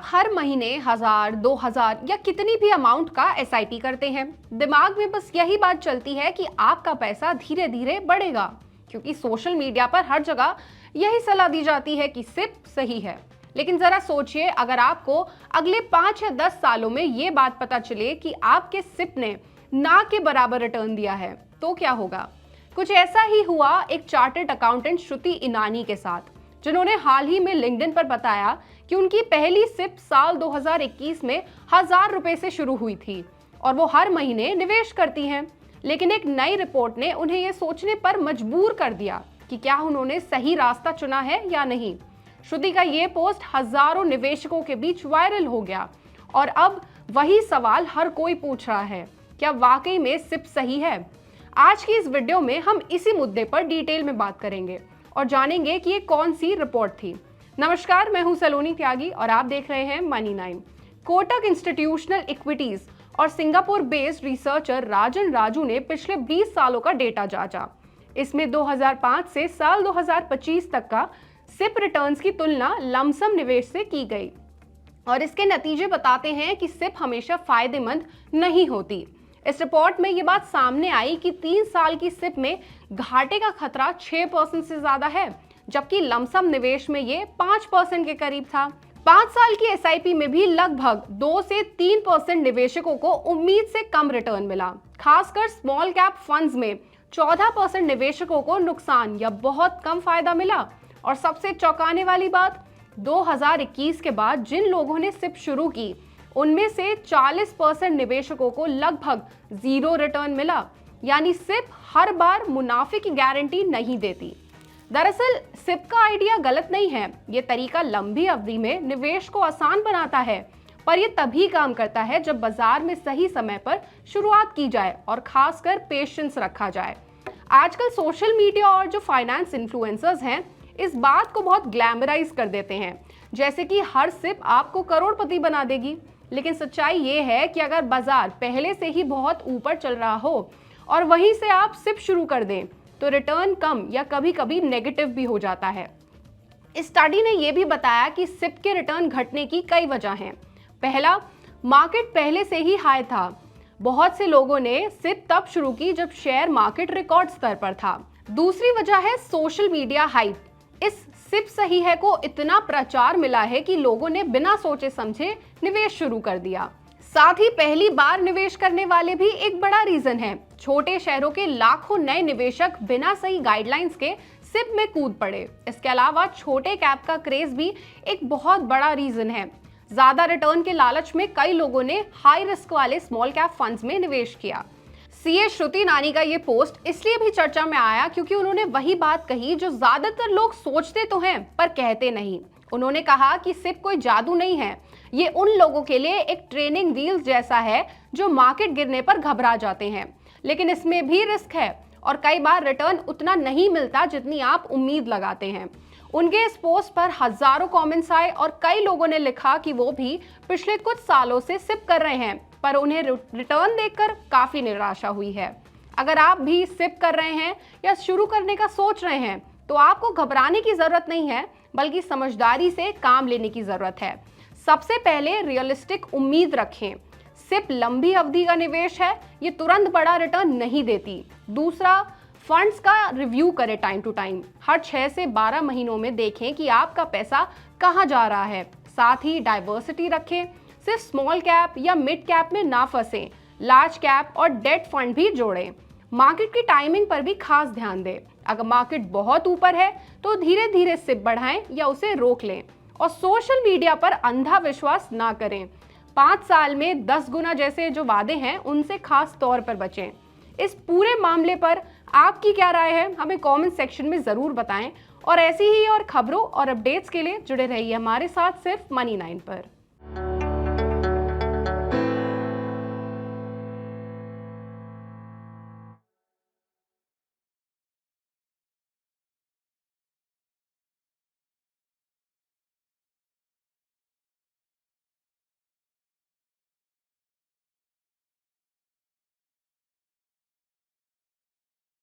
हर महीने 1000, 2000 या कितनी भी अमाउंट का एसआईपी करते हैं। दिमाग में बस यही बात चलती है कि आपका पैसा धीरे धीरे बढ़ेगा, क्योंकि सोशल मीडिया पर हर जगह यही सलाह दी जाती है कि सिप सही है। लेकिन जरा सोचिए, अगर आपको अगले 5 या 10 सालों में ये बात पता चले कि आपके सिप ने ना के बराबर रिटर्न दिया है, तो क्या होगा? कुछ ऐसा ही हुआ एक चार्टर्ड अकाउंटेंट श्रुति इनानी के साथ, जिन्होंने हाल ही में लिंक्डइन पर बताया कि उनकी पहली सिप साल 2021 में 1000 रुपए से शुरू हुई थी और वो हर महीने निवेश करती हैं। लेकिन एक नई रिपोर्ट ने उन्हें ये सोचने पर मजबूर कर दिया कि क्या उन्होंने सही रास्ता चुना है या नहीं। श्रुति का ये पोस्ट हजारों निवेशकों के बीच वायरल हो गया और अब वही सवाल हर कोई पूछ रहा है, क्या वाकई में सिप सही है? आज की इस वीडियो में हम इसी मुद्दे पर डिटेल में बात करेंगे और जानेंगे कि ये कौन सी रिपोर्ट थी। नमस्कार, मैं हूं सलोनी त्यागी और आप देख रहे हैं मनी 9। कोटक इंस्टीट्यूशनल इक्विटीज और सिंगापुर बेस्ड रिसर्चर राजन राजू ने पिछले 20 सालों का डेटा जांचा। इसमें 2005 से साल 2025 तक का सिप रिटर्न्स की तुलना लमसम निवेश से की गई और इसके नतीजे बताते हैं कि सिप हमेशा फायदेमंद नहीं होती। इस रिपोर्ट में ये बात सामने आई कि 3 साल की सिप में घाटे का खतरा 6% से ज्यादा है, जबकि लमसम निवेश में ये 5% के करीब था। 5 साल की एसआईपी में भी लगभग 2 से 3% निवेशकों को उम्मीद से कम रिटर्न मिला। खासकर स्मॉल कैप फंड्स में 14% निवेशकों को नुकसान या बहुत कम फायदा मिला। और सबसे चौंकाने वाली बात, 2021 के बाद जिन लोगों ने सिप शुरू की, उनमें से 40% निवेशकों को लगभग 0 रिटर्न मिला। यानी सिप हर बार मुनाफे की गारंटी नहीं देती। दरअसल सिप का आइडिया गलत नहीं है। ये तरीका लंबी अवधि में निवेश को आसान बनाता है, पर यह तभी काम करता है जब बाजार में सही समय पर शुरुआत की जाए और खासकर पेशेंस रखा जाए। आजकल सोशल मीडिया और जो फाइनेंस इन्फ्लुएंसर्स हैं, इस बात को बहुत ग्लैमराइज कर देते हैं, जैसे कि हर सिप आपको करोड़पति बना देगी। लेकिन सच्चाई ये है कि अगर बाजार पहले से ही बहुत ऊपर चल रहा हो और वहीं से आप सिप शुरू कर दें, तो रिटर्न कम या कभी कभी नेगेटिव भी हो जाता है। इस स्टडी ने यह भी बताया कि सिप के रिटर्न घटने की कई वजह हैं। पहला, मार्केट पहले से ही हाई था। बहुत से लोगों ने सिप तब शुरू की जब शेयर मार्केट रिकॉर्ड स्तर पर था। दूसरी वजह है सोशल मीडिया हाइप। इस सिप सही है को इतना प्रचार मिला है कि लोगों ने बिना सोचे समझे निवेश शुरू कर दिया। साथ ही पहली बार निवेश करने वाले भी एक बड़ा रीजन है। छोटे शहरों के लाखों नए निवेशक बिना सही गाइडलाइंस के सिप में कूद पड़े। इसके अलावा छोटे कैप का क्रेज भी एक बहुत बड़ा रीजन है। ज्यादा रिटर्न के लालच में कई लोगों ने हाई रिस्क वाले स्मॉल कैप फंड्स में निवेश किया। सीए श्रुति इनानी का ये पोस्ट इसलिए भी चर्चा में आया क्योंकि उन्होंने वही बात कही जो ज्यादातर लोग सोचते तो हैं पर कहते नहीं। उन्होंने कहा कि सिप कोई जादू नहीं है, ये उन लोगों के लिए एक ट्रेनिंग व्हील्स जैसा है जो मार्केट गिरने पर घबरा जाते हैं। लेकिन इसमें भी रिस्क है और कई बार रिटर्न उतना नहीं मिलता जितनी आप उम्मीद लगाते हैं। उनके इस पोस्ट पर हजारों कमेंट्स आए और कई लोगों ने लिखा कि वो भी पिछले कुछ सालों से सिप कर रहे हैं, पर उन्हें रिटर्न देखकर काफी निराशा हुई है। अगर आप भी सिप कर रहे हैं या शुरू करने का सोच रहे हैं, तो आपको घबराने की जरूरत नहीं है, बल्कि समझदारी से काम लेने की जरूरत है। सबसे पहले रियलिस्टिक उम्मीद रखें। सिप लंबी अवधि का निवेश है, ये तुरंत बड़ा रिटर्न नहीं देती। दूसरा, फंड्स का रिव्यू करें टाइम टू टाइम। हर 6 से 12 महीनों में देखें कि आपका पैसा कहाँ जा रहा है। साथ ही डाइवर्सिटी रखें, सिर्फ स्मॉल कैप या मिड कैप में ना फंसें। लार्ज कैप और डेट फंड भी जोड़ें। मार्केट की टाइमिंग पर भी खास ध्यान दें। अगर मार्केट बहुत ऊपर है तो धीरे धीरे सिप बढ़ाएं या उसे रोक लें। और सोशल मीडिया पर अंधा विश्वास ना करें। 5 साल में 10 गुना जैसे जो वादे हैं, उनसे खास तौर पर बचें। इस पूरे मामले पर आपकी क्या राय है, हमें कमेंट सेक्शन में जरूर बताएं। और ऐसी ही और खबरों और अपडेट्स के लिए जुड़े रहिए हमारे साथ सिर्फ मनी 9 पर।